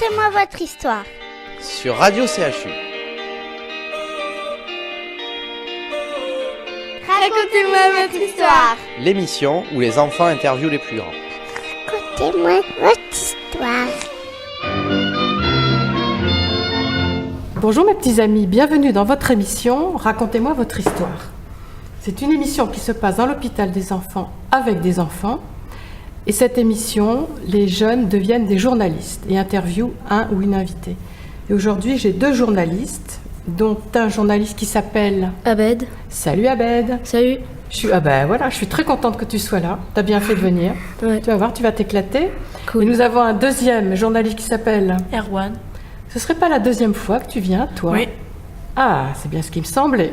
Racontez-moi votre histoire. Sur Radio CHU. Racontez-moi votre histoire. L'émission où les enfants interviewent les plus grands. Racontez-moi votre histoire. Bonjour mes petits amis, bienvenue dans votre émission Racontez-moi votre histoire. C'est une émission qui se passe dans l'hôpital des enfants avec des enfants. Et cette émission, les jeunes deviennent des journalistes et interviewent un ou une invitée. Et aujourd'hui, j'ai deux journalistes, dont un journaliste qui s'appelle Abed. Salut Abed. Salut. Je suis très contente que tu sois là. Tu as bien fait de venir. Ouais. Tu vas voir, tu vas t'éclater. Cool. Et nous avons un deuxième journaliste qui s'appelle Erwan. Ce serait pas la deuxième fois que tu viens, toi? Oui. Ah, c'est bien ce qui me semblait.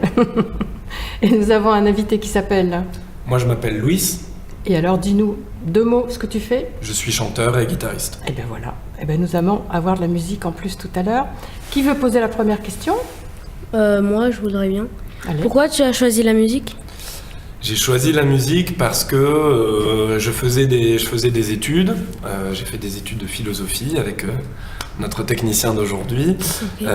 Et nous avons un invité qui s'appelle... Moi, je m'appelle Louis. Et alors, dis-nous deux mots, ce que tu fais. Je suis chanteur et guitariste. Eh bien voilà. Eh bien, nous allons avoir de la musique en plus tout à l'heure. Qui veut poser la première question? Moi, je voudrais bien. Allez. Pourquoi tu as choisi la musique? J'ai choisi la musique parce que je faisais des études. J'ai fait des études de philosophie avec notre technicien d'aujourd'hui. Ok.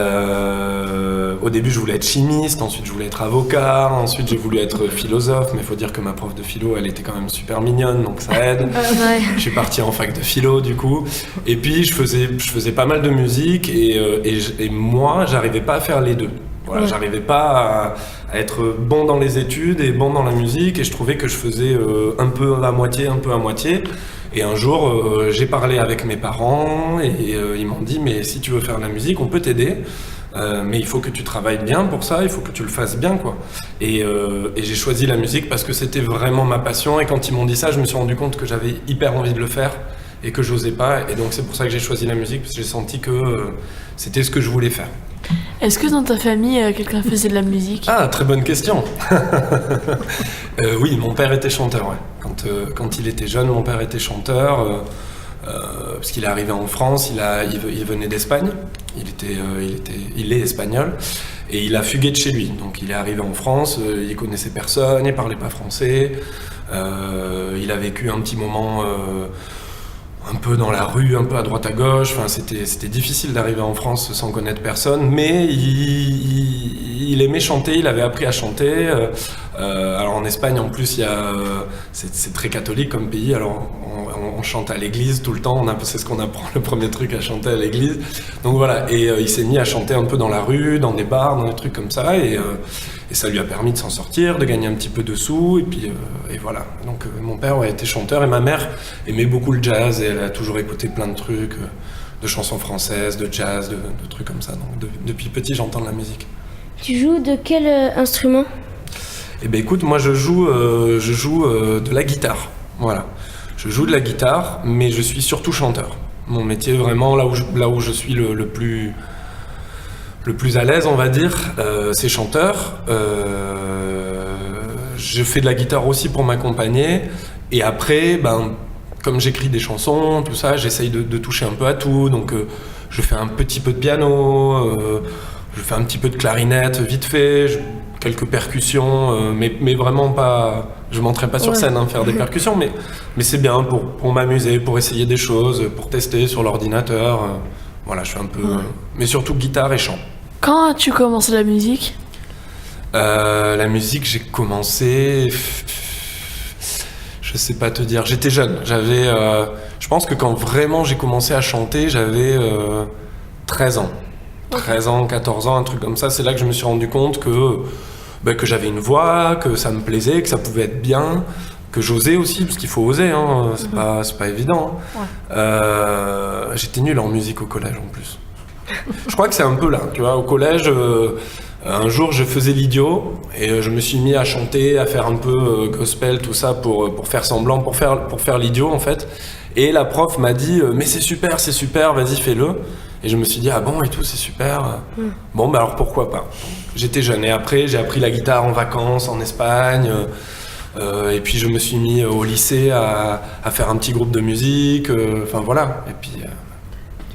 Au début, je voulais être chimiste, ensuite je voulais être avocat, ensuite j'ai voulu être philosophe, mais il faut dire que ma prof de philo, elle était quand même super mignonne, donc ça aide. Ouais. Je suis parti en fac de philo du coup, et puis je faisais pas mal de musique et moi, j'arrivais pas à faire les deux. Voilà, Ouais. j'arrivais pas à être bon dans les études et bon dans la musique, et je trouvais que je faisais un peu à moitié. Et un jour, j'ai parlé avec mes parents et ils m'ont dit « mais si tu veux faire de la musique, on peut t'aider, mais il faut que tu travailles bien pour ça, il faut que tu le fasses bien, quoi. » Et j'ai choisi la musique parce que c'était vraiment ma passion, et quand ils m'ont dit ça, je me suis rendu compte que j'avais hyper envie de le faire et que j'osais pas, et donc c'est pour ça que j'ai choisi la musique, parce que j'ai senti que c'était ce que je voulais faire. Est-ce que dans ta famille, quelqu'un faisait de la musique? Ah, très bonne question. Oui, mon père était chanteur, ouais. Quand il était jeune, mon père était chanteur, parce qu'il est arrivé en France, il venait d'Espagne, il est espagnol, et il a fugué de chez lui. Donc il est arrivé en France, il connaissait personne, il parlait pas français, il a vécu un petit moment... un peu dans la rue, un peu à droite à gauche, enfin, c'était difficile d'arriver en France sans connaître personne, mais il aimait chanter, il avait appris à chanter. Alors en Espagne en plus, c'est très catholique comme pays, alors on chante à l'église tout le temps, c'est ce qu'on apprend, le premier truc à chanter à l'église. Donc voilà, et il s'est mis à chanter un peu dans la rue, dans des bars, dans des trucs comme ça, et ça lui a permis de s'en sortir, de gagner un petit peu de sous, et puis et voilà. Donc mon père était chanteur, et ma mère aimait beaucoup le jazz, et elle a toujours écouté plein de trucs, de chansons françaises, de jazz, de trucs comme ça. Donc depuis petit, j'entends de la musique. Tu joues de quel instrument? Eh ben écoute, moi je joue de la guitare, voilà. Je joue de la guitare, mais je suis surtout chanteur. Mon métier vraiment, là où je suis le plus à l'aise, on va dire, c'est chanteur. Je fais de la guitare aussi pour m'accompagner. Et après, comme j'écris des chansons, tout ça, j'essaye de toucher un peu à tout. Donc je fais un petit peu de piano, je fais un petit peu de clarinette vite fait, quelques percussions, mais vraiment pas... Je monterai pas sur scène faire des percussions, mais c'est bien pour m'amuser, pour essayer des choses, pour tester sur l'ordinateur. Voilà, je fais un peu... mais surtout guitare et chant. Quand as-tu commencé la musique? La musique, j'ai commencé... Je sais pas te dire. J'étais jeune. Je pense que quand vraiment j'ai commencé à chanter, j'avais 13 ans. 13 ans, 14 ans, un truc comme ça. C'est là que je me suis rendu compte que j'avais une voix, que ça me plaisait, que ça pouvait être bien, que j'osais aussi, parce qu'il faut oser, hein. C'est pas évident. Ouais. J'étais nul en musique au collège en plus. Je crois que c'est un peu là, tu vois, au collège, un jour je faisais l'idiot et je me suis mis à chanter, à faire un peu gospel, tout ça pour faire semblant, pour faire l'idiot en fait. Et la prof m'a dit mais c'est super, vas-y fais-le. Et je me suis dit ah bon et tout, c'est super. Bon alors pourquoi pas. J'étais jeune et après j'ai appris la guitare en vacances en Espagne. Et puis je me suis mis au lycée à faire un petit groupe de musique, enfin voilà. Et puis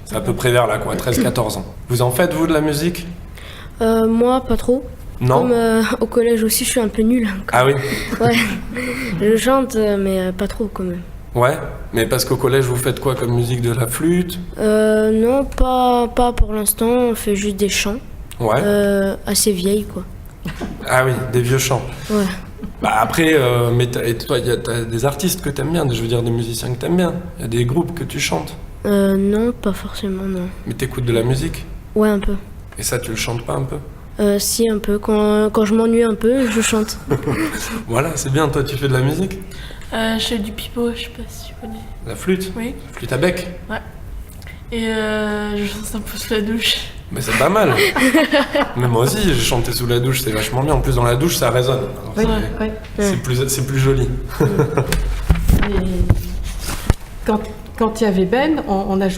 c'est à peu près vers là quoi, 13-14 ans. Vous en faites vous de la musique? Moi, pas trop. Non. Comme au collège aussi, je suis un peu nulle. Ah oui. Ouais. Je chante, mais pas trop quand même. Ouais, mais parce qu'au collège, vous faites quoi comme musique? De la flûte? Non, pas pour l'instant, on fait juste des chants. Ouais. Assez vieilles, quoi. Ah oui, des vieux chants. Ouais. Bah après, mais toi, t'as des artistes que t'aimes bien, je veux dire des musiciens que t'aimes bien. Il y a des groupes que tu chantes. Non, pas forcément, non. Mais t'écoutes de la musique? Ouais, un peu. Et ça, tu le chantes pas un peu? Si, un peu. Quand je m'ennuie un peu, je chante. Voilà, c'est bien. Toi, tu fais de la musique? Je fais du pipeau, je sais pas si tu connais. La flûte? Oui. Flûte à bec? Et je chante un peu sous la douche. Mais c'est pas mal. Mais moi aussi, j'ai chanté sous la douche, c'est vachement bien. En plus, dans la douche, ça résonne. Alors, Oui, c'est- oui. c'est plus joli. Et quand il y avait Ben, on a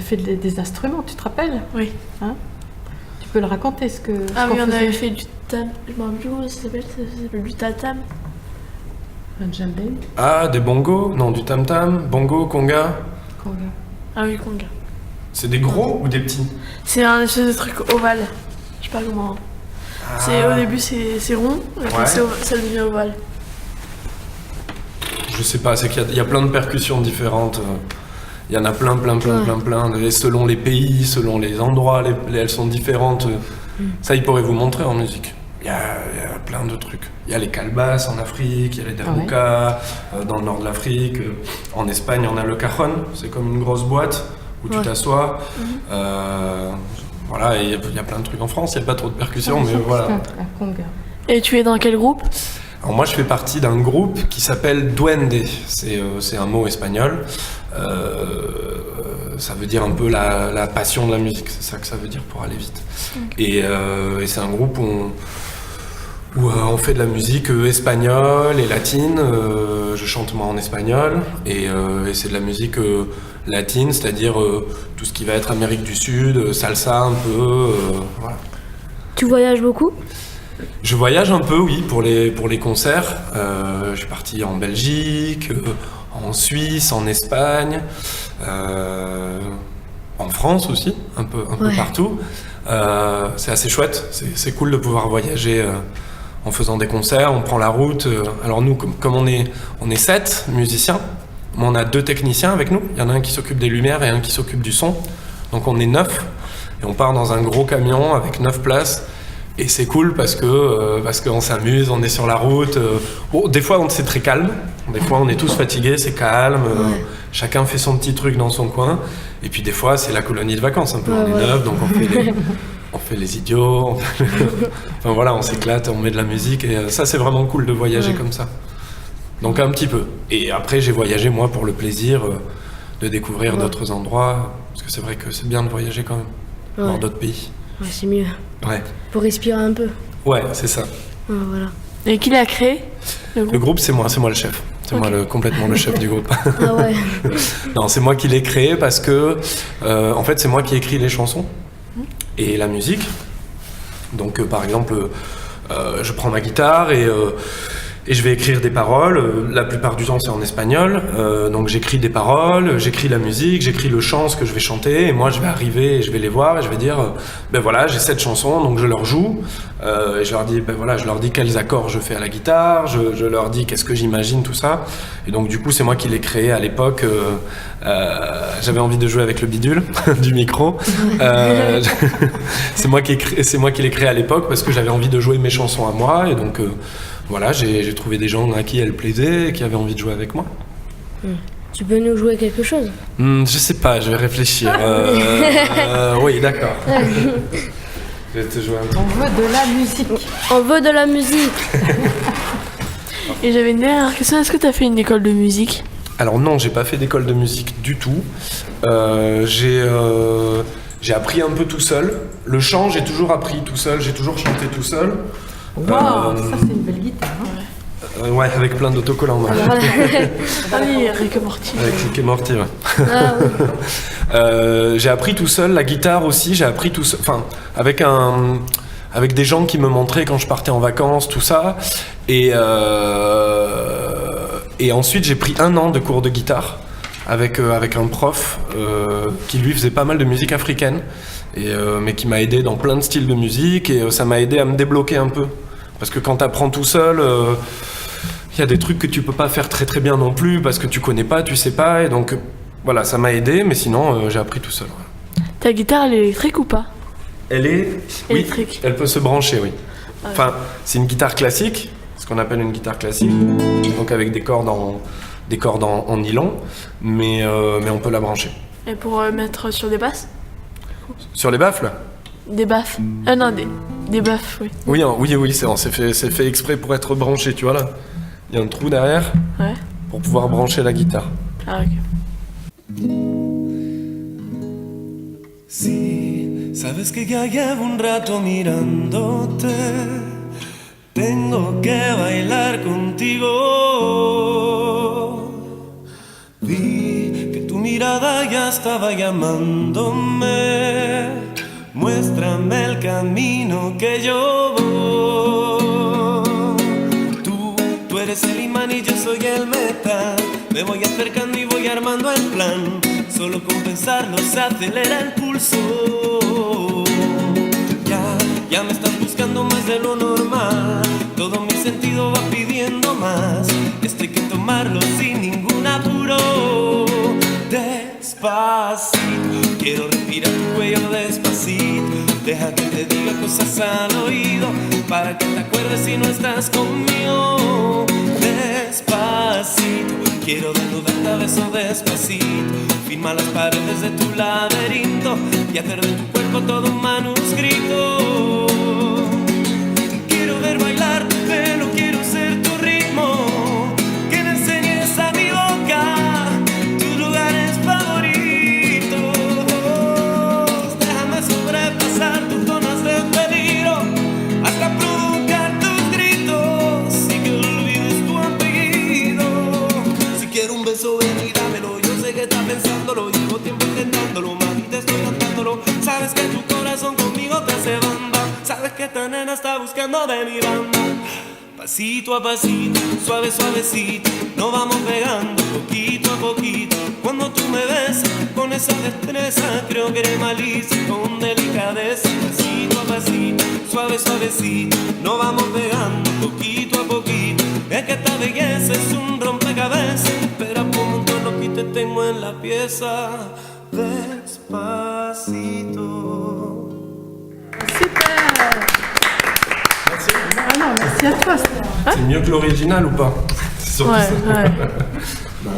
fait des instruments, tu te rappelles? Oui. Tu peux le raconter ce qu'on On faisait? avait fait du tam. Je me rappelle plus comment ça s'appelle du tatam. Un djembé, Ah, des bongos? Non, du tam-tam, bongo, conga. conga. Ah oui, conga. C'est des gros ou des petits? C'est un espèce de truc ovale. Je sais pas comment. Au début c'est rond, et après Ouais. ça devient ovale. Je sais pas, c'est qu'il y a plein de percussions différentes. Il y en a plein. Et selon les pays, selon les endroits, elles sont différentes. Ça, il pourrait vous montrer en musique. Il y a plein de trucs. Il y a les calbas en Afrique, il y a les derboukas dans le nord de l'Afrique. En Espagne, on a le cajon, c'est comme une grosse boîte où tu t'assois. Voilà, et il y a plein de trucs en France, il n'y a pas trop de percussions, mais voilà. Un conga. Et tu es dans quel groupe? Alors moi, je fais partie d'un groupe qui s'appelle Duende. C'est un mot espagnol. Ça veut dire un peu la passion de la musique. C'est ça que ça veut dire pour aller vite. Et c'est un groupe où on fait de la musique espagnole et latine. Je chante moi en espagnol. Et c'est de la musique latine, c'est-à-dire tout ce qui va être Amérique du Sud, salsa un peu. Voilà. Tu voyages beaucoup? Je voyage un peu, oui, pour les concerts. Je suis parti en Belgique, en Suisse, en Espagne, en France aussi, un peu partout. C'est assez chouette, c'est cool de pouvoir voyager en faisant des concerts, on prend la route. Alors nous, comme on est 7 musiciens, mais on a 2 techniciens avec nous. Il y en a un qui s'occupe des lumières et un qui s'occupe du son. Donc on est 9 et on part dans un gros camion avec 9 places. Et c'est cool parce qu'on s'amuse, on est sur la route. Bon, des fois, c'est très calme. Des fois, on est tous fatigués, c'est calme. Chacun fait son petit truc dans son coin. Et puis, des fois, c'est la colonie de vacances. Un peu, on est neuf, donc on fait les idiots. Enfin, voilà, on s'éclate, on met de la musique. Et ça, c'est vraiment cool de voyager comme ça. Donc, un petit peu. Et après, j'ai voyagé, moi, pour le plaisir de découvrir d'autres endroits. Parce que c'est vrai que c'est bien de voyager quand même. Voir d'autres pays. Ouais, c'est mieux. Ouais. Pour respirer un peu. Ouais, c'est ça. Voilà. Et qui l'a créé? Le groupe, c'est moi le chef. C'est moi complètement le chef du groupe. Ah ouais. Non, c'est moi qui l'ai créé parce que, en fait, c'est moi qui écris les chansons et la musique. Donc, par exemple, je prends ma guitare et je vais écrire des paroles. La plupart du temps, c'est en espagnol. Donc, j'écris des paroles, j'écris la musique, j'écris le chant, ce que je vais chanter. Et moi, je vais arriver et je vais les voir et je vais dire, ben voilà, j'ai cette chanson, donc je leur joue. Et je leur dis, ben voilà, je leur dis quels accords je fais à la guitare. Je leur dis qu'est-ce que j'imagine, tout ça. Et donc, du coup, c'est moi qui l'ai créé à l'époque. J'avais envie de jouer avec le bidule du micro. C'est moi qui l'ai créé à l'époque parce que j'avais envie de jouer mes chansons à moi. Et donc, voilà, j'ai trouvé des gens à qui elles plaisaient et qui avaient envie de jouer avec moi. Tu peux nous jouer quelque chose? Je sais pas, je vais réfléchir. Oui, d'accord. Je vais te jouer un truc. On veut de la musique. On veut de la musique. Et j'avais une dernière question, est-ce que tu as fait une école de musique? Alors non, j'ai pas fait d'école de musique du tout. J'ai appris un peu tout seul. Le chant, j'ai toujours appris tout seul, j'ai toujours chanté tout seul. Waouh, ça c'est une belle guitare. Hein. Ouais, avec plein d'autocollants. Ouais. Ah oui, Rick et Morty. Avec Rick et Morty, ouais. Ah, oui. J'ai appris tout seul, la guitare aussi, j'ai appris tout seul, enfin, avec des gens qui me montraient quand je partais en vacances, tout ça. Et ensuite, j'ai pris 1 an de cours de guitare avec un prof qui lui faisait pas mal de musique africaine, mais qui m'a aidé dans plein de styles de musique, et ça m'a aidé à me débloquer un peu. Parce que quand t'apprends tout seul, il y a des trucs que tu peux pas faire très très bien non plus parce que tu connais pas, tu sais pas, et donc voilà, ça m'a aidé, mais sinon j'ai appris tout seul. Ouais. Ta guitare, elle est électrique ou pas? Elle est Électrique. Oui, elle peut se brancher, oui. Enfin, c'est une guitare classique, ce qu'on appelle une guitare classique, donc avec des cordes en nylon, mais on peut la brancher. Et pour mettre sur des basses? Sur les baffles? Des baffes. Non, des baffes, oui. Oui, c'est fait exprès pour être branché, tu vois là. Il y a un trou derrière Ouais. pour pouvoir brancher la guitare. Ah, ok. Sí, sabes que ya llevo un rato mirándote. Tengo que bailar contigo. Vi que tu mirada ya estaba llamándome. Muéstrame el camino que yo voy. Tú eres el imán y yo soy el metal. Me voy acercando y voy armando el plan. Solo con pensarlo se acelera el pulso. Ya me estás buscando más de lo normal. Todo mi sentido va pidiendo más. Esto hay que tomarlo sin ningún apuro. Despacito, quiero respirar tu cuello despacito. Deja que te diga cosas al oído para que te acuerdes si no estás conmigo. Despacito, quiero desnudarte a besos despacito. Firma las paredes de tu laberinto y hacer de tu cuerpo todo un manuscrito. Quiero ver bailar tu pelo, quiero ser tu ritmo. Que me enseñes a mi boca tus lugares favoritos. Déjame sobrepasar tus zonas de peligro hasta provocar tus gritos y que olvides tu apellido. Si quiero un beso, ven y dámelo. Yo sé que estás pensándolo, llevo tiempo intentándolo, mami, te estoy cantándolo. Sabes que tu corazón conmigo te hace bamba. Sabes que esta nena está buscando de mi banda. Pasito a pasito, suave suavecito, nos vamos pegando poquito a poquito. Cuando tú me ves con esa destreza, creo que eres malicia con delicadeza. Pasito a pasito, suave suavecito, nos vamos pegando poquito a poquito. Es que esta belleza es un rompecabezas. Espera por un montón, aquí te tengo en la pieza. Despacito. Super. Ah non, merci à toi. C'est mieux que l'original ou pas? C'est sûr que Ouais, c'est- ouais. Non,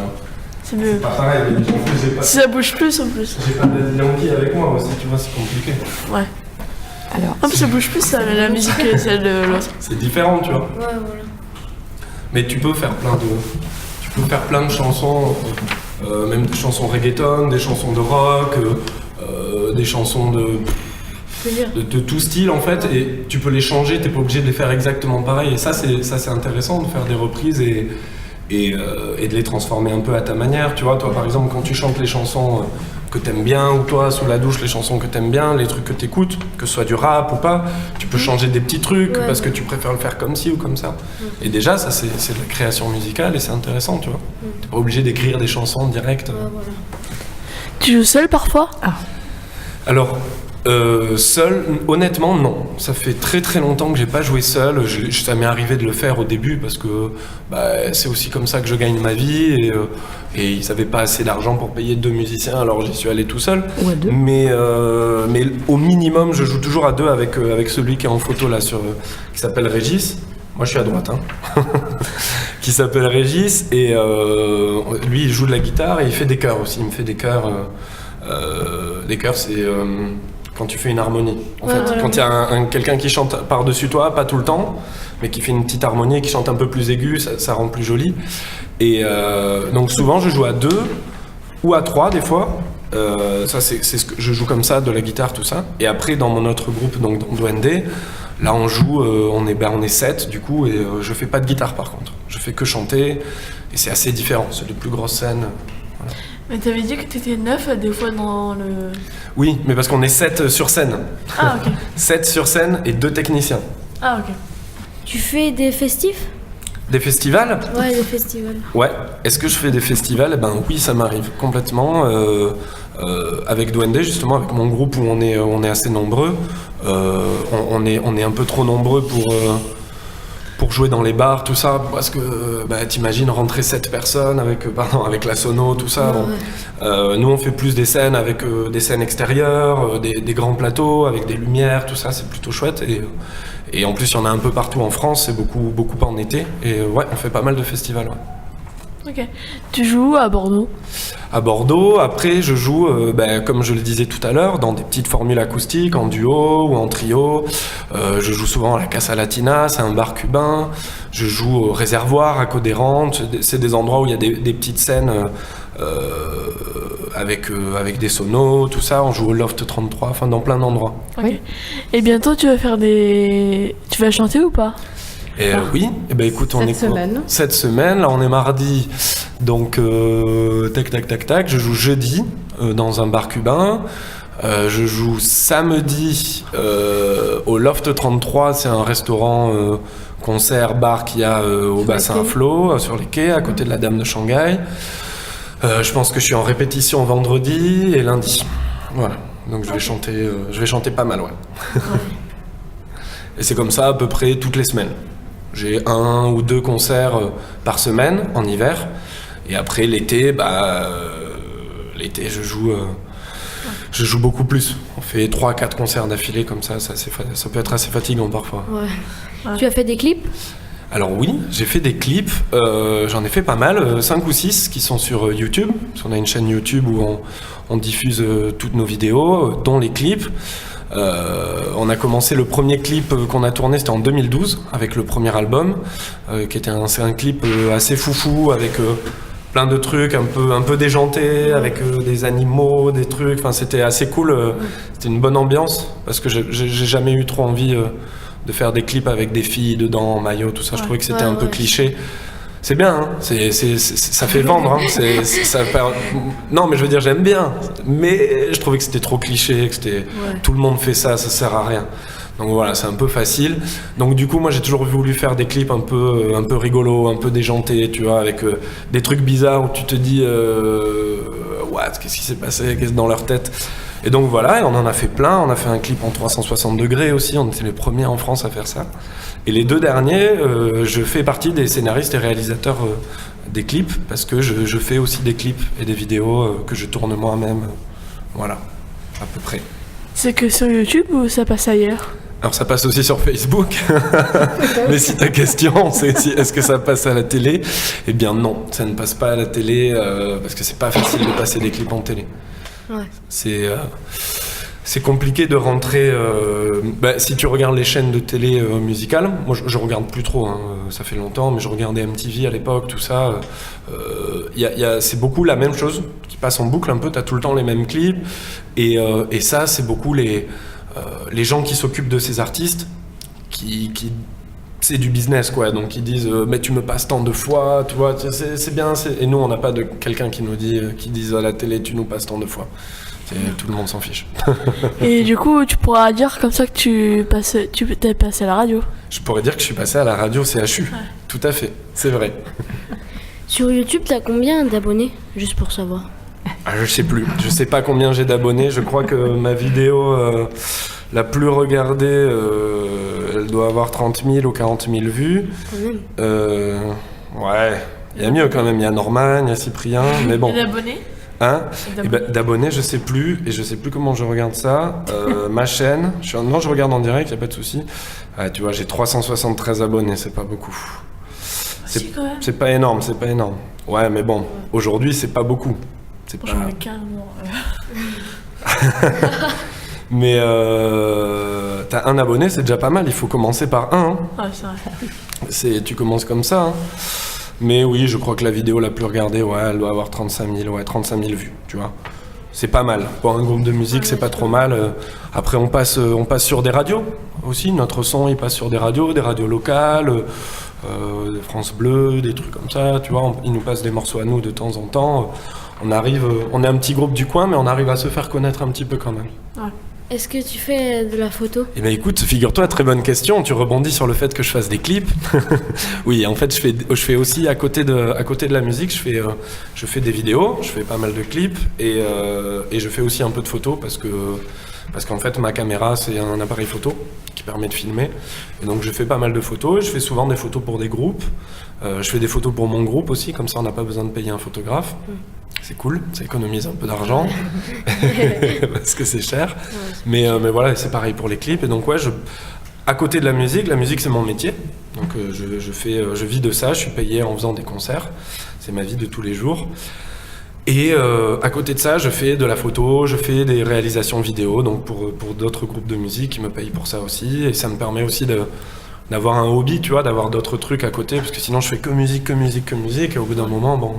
C'est mieux. pas pareil, mais en plus j'ai pas, Si ça bouge plus en plus. j'ai pas de Yankee avec moi aussi, tu vois, c'est compliqué. Ouais. Alors, Ah, mais ça bouge plus ça, la musique que celle de l'autre. C'est différent, tu vois. Ouais, voilà. Mais tu peux faire plein de chansons, même des chansons reggaeton, des chansons de rock, des chansons de tout style en fait, et tu peux les changer, t'es pas obligé de les faire exactement pareil. Et ça c'est intéressant de faire des reprises et de les transformer un peu à ta manière. Tu vois, toi par exemple quand tu chantes les chansons que t'aimes bien, ou toi sous la douche les chansons que t'aimes bien, les trucs que t'écoutes, que ce soit du rap ou pas, tu peux changer des petits trucs parce que tu préfères le faire comme ci ou comme ça. Et déjà ça c'est de la création musicale et c'est intéressant, tu vois. T'es pas obligé d'écrire des chansons directes. Tu joues seul parfois? Alors, seul, honnêtement, non. Ça fait très très longtemps que j'ai pas joué seul. Ça m'est arrivé de le faire au début parce que c'est aussi comme ça que je gagne ma vie et ils avaient pas assez d'argent pour payer 2 musiciens, alors j'y suis allé tout seul. Ou à 2. Mais au minimum, je joue toujours à 2 avec celui qui est en photo là, qui s'appelle Régis. Moi je suis à droite, hein. Qui s'appelle Régis et lui il joue de la guitare et il fait des chœurs aussi. Il me fait des chœurs. Des chœurs, c'est quand tu fais une harmonie. En fait, quand il y a quelqu'un qui chante par-dessus toi, pas tout le temps, mais qui fait une petite harmonie et qui chante un peu plus aigu, ça rend plus joli. Et donc souvent, je joue à 2 ou à 3 des fois. Ça, c'est ce que je joue comme ça, de la guitare, tout ça. Et après, dans mon autre groupe, donc dans Duende, là, on joue, on est 7 du coup, et je fais pas de guitare par contre. Je fais que chanter, et c'est assez différent. C'est de plus grosses scènes. Voilà. Mais t'avais dit que t'étais 9 des fois dans le... Oui, mais parce qu'on est 7 sur scène. Ah, ok. 7 sur scène et 2 techniciens. Ah, ok. Tu fais des festifs? Des festivals? Ouais, des festivals. Ouais. Est-ce que je fais des festivals? Eh ben oui, ça m'arrive complètement. Avec Duende, justement, avec mon groupe où on est assez nombreux. On est un peu trop nombreux pour jouer dans les bars, tout ça, parce que t'imagines rentrer 7 personnes avec la sono, tout ça. Nous, on fait plus des scènes avec des scènes extérieures, des grands plateaux, avec des lumières, tout ça, c'est plutôt chouette. Et en plus, il y en a un peu partout en France, c'est beaucoup en été. Et on fait pas mal de festivals. Ouais. Ok. Tu joues à Bordeaux? À Bordeaux, après je joue, comme je le disais tout à l'heure, dans des petites formules acoustiques, en duo ou en trio. Je joue souvent à la Casa Latina, c'est un bar cubain. Je joue au Réservoir à Codérante. C'est des endroits où il y a des petites scènes avec des sonos, tout ça. On joue au Loft 33, enfin dans plein d'endroits. Ok. Oui. Et bientôt tu vas chanter ou pas? Oui, écoute, on est cette semaine, là on est mardi, donc tac, je joue jeudi dans un bar cubain, je joue samedi au Loft 33, c'est un restaurant concert bar qu'il y a au bassin Flo, sur les quais, à côté de la Dame de Shanghai. Je pense que je suis en répétition vendredi et lundi, voilà, donc je vais chanter pas mal, ouais. Et c'est comme ça à peu près toutes les semaines. J'ai 1 ou 2 concerts par semaine en hiver. Et après l'été, je joue beaucoup plus. On fait 3-4 concerts d'affilée comme ça peut être assez fatigant parfois. Ouais. Tu as fait des clips? Alors oui, j'ai fait des clips, j'en ai fait pas mal, 5 ou 6 qui sont sur YouTube. Parce qu'on a une chaîne YouTube où on diffuse toutes nos vidéos, dont les clips. On a commencé le premier clip qu'on a tourné, c'était en 2012 avec le premier album, qui était un clip assez foufou avec plein de trucs un peu déjantés, avec des animaux, des trucs. Enfin, c'était assez cool. C'était une bonne ambiance parce que j'ai jamais eu trop envie de faire des clips avec des filles dedans, en maillot, tout ça. Je trouvais que c'était un peu cliché. C'est bien, hein, ça fait vendre. Hein, non, mais je veux dire, j'aime bien. Mais je trouvais que c'était trop cliché, que tout le monde fait ça sert à rien. Donc voilà, c'est un peu facile. Donc du coup, moi, j'ai toujours voulu faire des clips un peu rigolos, un peu déjantés, tu vois, avec des trucs bizarres où tu te dis, qu'est-ce qui s'est passé, qu'est-ce dans leur tête. Et donc voilà, et on en a fait plein. On a fait un clip en 360 degrés aussi. On était les premiers en France à faire ça. Et les 2 derniers, je fais partie des scénaristes et réalisateurs des clips parce que je fais aussi des clips et des vidéos que je tourne moi-même. Voilà, à peu près. C'est que sur YouTube ou ça passe ailleurs? Alors ça passe aussi sur Facebook. Mais si ta question c'est est-ce que ça passe à la télé? Eh bien non, ça ne passe pas à la télé parce que c'est pas facile de passer des clips en télé. Ouais. C'est compliqué de rentrer. Si tu regardes les chaînes de télé musicales, moi je regarde plus trop, hein, ça fait longtemps, mais je regardais MTV à l'époque, tout ça. C'est beaucoup la même chose qui passe en boucle un peu, t'as tout le temps les mêmes clips. Et ça, c'est beaucoup les gens qui s'occupent de ces artistes qui c'est du business, quoi. Donc ils disent mais tu me passes tant de fois, tu vois, c'est bien. Et nous, on n'a pas de quelqu'un qui nous dit, qui dise à la télé tu nous passes tant de fois. Tout le monde s'en fiche. Et du coup, tu pourras dire comme ça que tu t'es passé à la radio. Je pourrais dire que je suis passé à la radio CHU. Ouais. Tout à fait, c'est vrai. Sur YouTube, t'as combien d'abonnés? Juste pour savoir. Je sais plus. Je sais pas combien j'ai d'abonnés. Je crois que ma vidéo la plus regardée, elle doit avoir 30 000 ou 40 000 vues. Quand même. Ouais, il y a mieux quand même. Il y a Norman, il y a Cyprien, mais bon. Et d'abonnés? Hein? D'abonnés, je sais plus, et je sais plus comment je regarde ça. Ma chaîne, je regarde en direct, y a pas de souci. Tu vois, j'ai 373 abonnés, c'est pas beaucoup. C'est pas énorme, c'est pas énorme. Ouais, mais bon, aujourd'hui, c'est pas beaucoup. C'est pas... J'en ai carrément. Mais t'as un abonné, c'est déjà pas mal. Il faut commencer par un. Hein. Ah, c'est vrai. Tu commences comme ça. Hein. Mais oui, je crois que la vidéo la plus regardée, elle doit avoir 35 000 vues, tu vois. C'est pas mal. Pour un groupe de musique, c'est pas trop mal. Après, on passe sur des radios aussi. Notre son, il passe sur des radios locales, France Bleu, des trucs comme ça, tu vois. Ils nous passent des morceaux à nous de temps en temps. On est un petit groupe du coin, mais on arrive à se faire connaître un petit peu quand même. Ouais. Est-ce que tu fais de la photo? Eh bien écoute, figure-toi, très bonne question, tu rebondis sur le fait que je fasse des clips. Oui, en fait, je fais aussi, à côté de la musique, je fais des vidéos, je fais pas mal de clips, et je fais aussi un peu de photos, parce qu'en fait, ma caméra, c'est un appareil photo qui permet de filmer. Et donc je fais pas mal de photos, et je fais souvent des photos pour des groupes. Je fais des photos pour mon groupe aussi, comme ça on n'a pas besoin de payer un photographe. C'est cool, ça économise un peu d'argent, parce que c'est cher. Mais voilà, c'est pareil pour les clips. Et donc ouais, à côté de la musique c'est mon métier. Donc je vis de ça, je suis payé en faisant des concerts. C'est ma vie de tous les jours. Et à côté de ça, je fais de la photo, je fais des réalisations vidéo, donc pour d'autres groupes de musique qui me payent pour ça aussi. Et ça me permet aussi d'avoir un hobby, tu vois, d'avoir d'autres trucs à côté, parce que sinon je fais que musique, et au bout d'un moment, bon,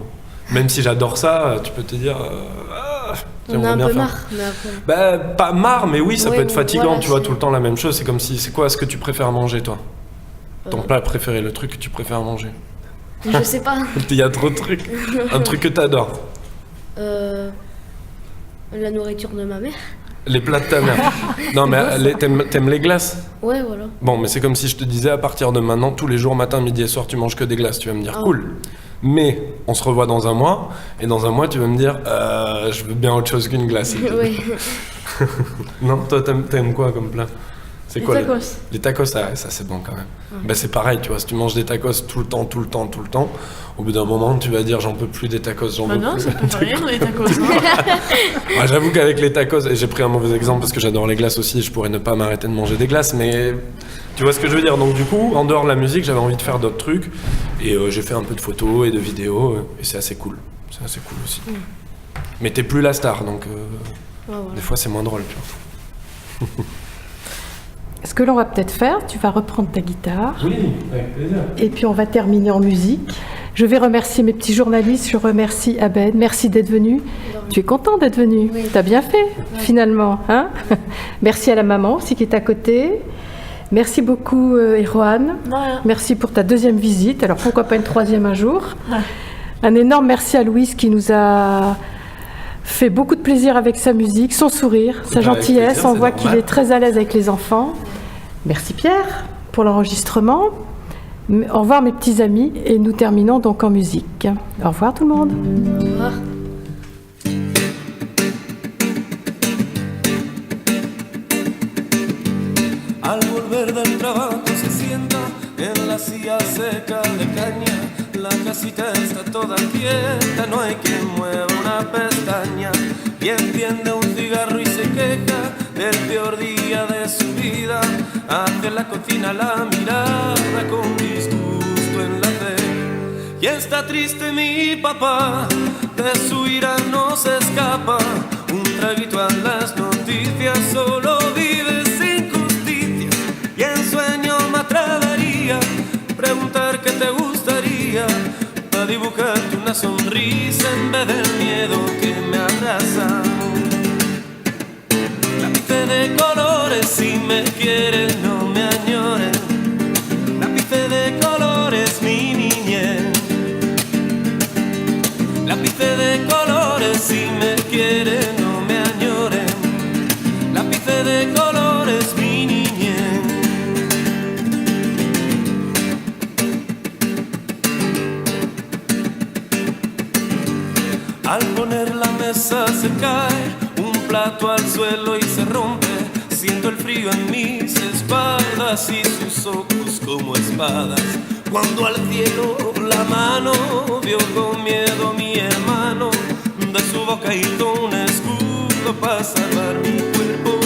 même si j'adore ça, tu peux te dire... On a un peu marre. Bah, pas marre, mais oui, ça peut être fatigant, voilà, tu vois, tout le temps la même chose. C'est comme si... C'est quoi ce que tu préfères manger, toi ? Ton plat préféré, le truc que tu préfères manger ? Je sais pas. Il y a trop de trucs. Un truc que t'adores. La nourriture de ma mère. Les plats de ta mère. Non, mais t'aimes les glaces ? Ouais, voilà. Bon, mais c'est comme si je te disais, à partir de maintenant, tous les jours, matin, midi et soir, tu manges que des glaces. Tu vas me dire, cool. Mais on se revoit dans un mois, et dans un mois, tu vas me dire, je veux bien autre chose qu'une glace. Oui. Non, toi, t'aimes quoi comme plat ? C'est quoi tacos. Les tacos, ça c'est bon quand même. Bah, c'est pareil, tu vois, si tu manges des tacos tout le temps, au bout d'un moment, tu vas dire, j'en peux plus des tacos, j'en peux non, plus. ça peut rien, les tacos. Ouais, j'avoue qu'avec les tacos, et j'ai pris un mauvais exemple parce que j'adore les glaces aussi, je pourrais ne pas m'arrêter de manger des glaces, mais tu vois ce que je veux dire. Donc du coup, en dehors de la musique, j'avais envie de faire d'autres trucs, et j'ai fait un peu de photos et de vidéos, et c'est assez cool. C'est assez cool aussi. Mais t'es plus la star, donc Voilà. des fois c'est moins drôle, tu vois. Ce que l'on va peut-être faire, tu vas reprendre ta guitare. Oui, avec plaisir. Et puis on va terminer en musique. Je vais remercier mes petits journalistes, je remercie Abed, merci d'être venu. Tu es content d'être venu? Oui. T'as bien fait, finalement. Hein. Merci à la maman aussi qui est à côté. Merci beaucoup Erwan. Ouais. Merci pour ta deuxième visite. Alors pourquoi pas une troisième un jour? Ouais. Un énorme merci à Louise qui nous a fait beaucoup de plaisir avec sa musique, son sourire, sa Avec gentillesse. plaisir, On c'est voit normal. qu'il est très à l'aise avec les enfants. Merci Pierre pour l'enregistrement. Au revoir mes petits amis et nous terminons donc en musique. Au revoir tout le monde. Au revoir. Al volver del trabajo se sienta en la silla seca de caña. La casita está toda quieta, no hay quien mueva una pestaña. Y enciende un cigarro y se queja del peor día de su vida. Hacia la cocina la mirada con disgusto en la fe. Y está triste mi papá, de su ira no se escapa. Un traguito a las noticias, solo vive sin justicia. Y en sueño me atrevería preguntar qué te gustaría, para dibujarte una sonrisa en vez del miedo que me abraza. Lápiz de colores, si me quieres no me añores. Lápiz de colores, mi niñez. Lápiz de colores, si me quieres no me añores. Lápiz de colores, mi niñez. Al poner la mesa se cae un plato al suelo y se rompe. Siento el frío en mis espaldas y sus ojos como espadas. Cuando al cielo la mano vio con miedo a mi hermano, de su boca hizo un escudo para salvar mi cuerpo.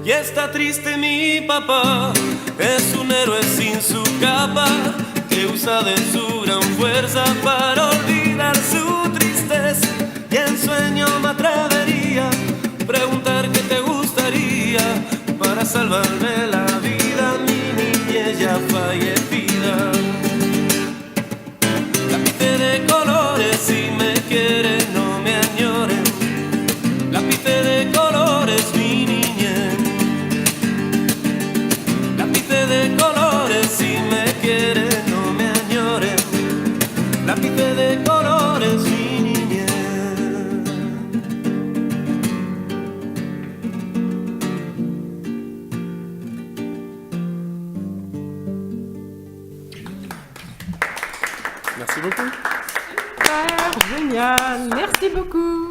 Y está triste mi papá, es un héroe sin su capa, que usa de su gran fuerza para olvidar su tristeza. Y en sueño me atrevería preguntar qué te gustaría, para salvarme la vida, mi niñez ya fallecida. Lápiz de colores, si me quieres no me añores. Lápiz de colores, mi niñez. Lápiz de colores, si me quieres no me añores. Lápiz de colores, mi niñez. Merci beaucoup. Super, génial, merci beaucoup.